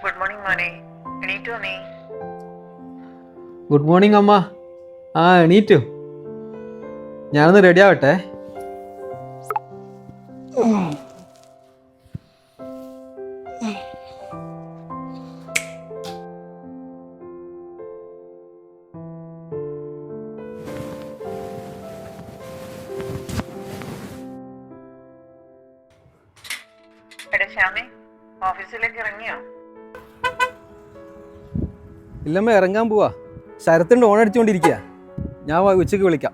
Good morning മോനെ. എണീറ്റോ നീ? Good morning അമ്മ. എണീറ്റു. ഞാനൊന്ന് റെഡി ആവട്ടെ. എടാ ശ്യാമേ, ഓഫീസിലേക്ക് ഇറങ്ങിയോ? ഇല്ലമ്മ, ഇറങ്ങാൻ പോവാ. ശരത്തിൻ്റെ ഓൺ അടിച്ചുകൊണ്ടിരിക്കുക. ഞാൻ ഉച്ചയ്ക്ക് വിളിക്കാം.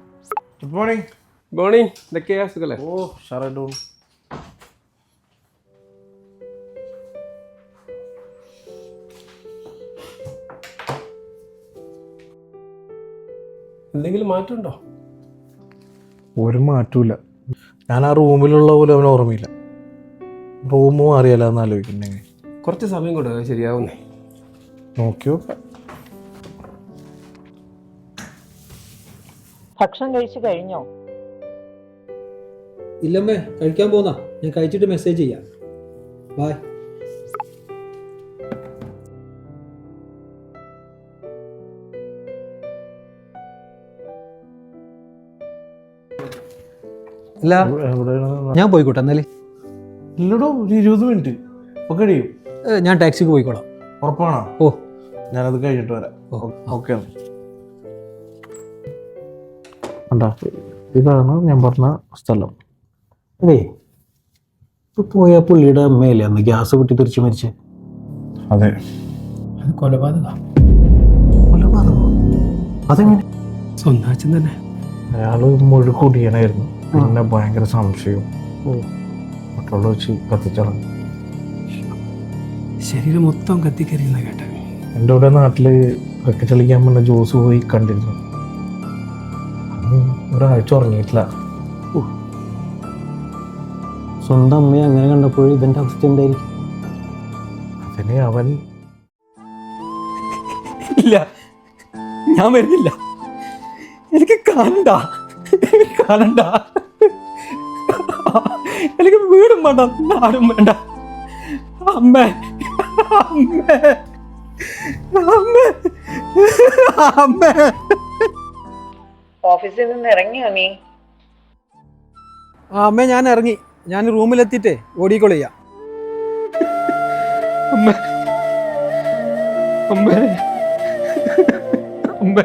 Good morning. മോർണിംഗ്. എന്തൊക്കെയാ സുഖല്ലേ? ഓ ഷാറു. എന്തെങ്കിലും മാറ്റമുണ്ടോ? ഒരു മാറ്റമില്ല. ഞാൻ ആ റൂമിലുള്ള പോലെ അവന് ഓർമ്മയില്ല. റൂമും അറിയാലോ എന്ന് ആലോചിക്കുന്നെങ്കിൽ കുറച്ച് സമയം കൊടുക്കുക, ശരിയാവുന്നേ. നോക്കി നോക്കാം. ഭക്ഷണം കഴിച്ചു കഴിഞ്ഞോ? ഇല്ലമ്മേ, കഴിക്കാൻ പോന്നാ. ഞാൻ കഴിച്ചിട്ട് മെസ്സേജ് ചെയ്യാം. ബൈ. ഇല്ല, ഞാൻ പോയിക്കോട്ടെ എന്നാലേ. ഇല്ലടോ, ഒരു 20 മിനിറ്റ് ഒക്കെ കഴിയും. ഞാൻ ടാക്സിക്ക് പോയിക്കോളാം. ഉറപ്പാണോ? ഓ, ഞാനത് കഴിഞ്ഞിട്ട് വരാം. ഓക്കെ. ഇതാണ് ഞാൻ പറഞ്ഞ സ്ഥലം. അതെ, ഇപ്പൊ പോയ പുള്ളിയുടെ അമ്മയല്ലേ അന്ന് ഗ്യാസ് പൊട്ടി തെറിച്ച് മരിച്ചേ? അതെ. അത് കൊലപാതക. കൊലപാതകമോ? അതെങ്ങനെ? സ്വന്തം അച്ഛൻ തന്നെ. അയാള് മുഴുക്കുടിയനായിരുന്നു. പിന്നെ ഭയങ്കര സംശയവും. മറ്റുള്ള വെച്ച് കത്തിച്ചളഞ്ഞു. ശരീരം മൊത്തം കത്തിക്കരിയുന്ന കേട്ടെ. എൻ്റെ ഇവിടെ നാട്ടില് ക്രിക്കറ്റ് കളിക്കാൻ വന്ന ജോസ് പോയി കണ്ടിരുന്നു. ഒരാഴ്ച ഉറങ്ങിയിട്ടില്ല. സ്വന്തം അമ്മയെ അങ്ങനെ കണ്ടപ്പോൾ ഇവന്റെ അവസ്ഥ എന്തായിരിക്കും? അതിന് അവൻ ഇല്ല, ഞാൻ വരുന്നില്ല. എനിക്ക് കാണണ്ട. എനിക്ക് വീടും വേണ്ട, നാടും വേണ്ട. അമ്മേ, അമ്മേ, അമ്മേ, അമ്മേ. ഓഫീസിൽ നിന്ന് ഇറങ്ങിയോ നീ? അമ്മേ, ഞാൻ ഇറങ്ങി. ഞാൻ റൂമിലെത്തിയിട്ടേ ഓടിക്കൊള്ളിയാ. അമ്മേ, അമ്മേ, അമ്മേ.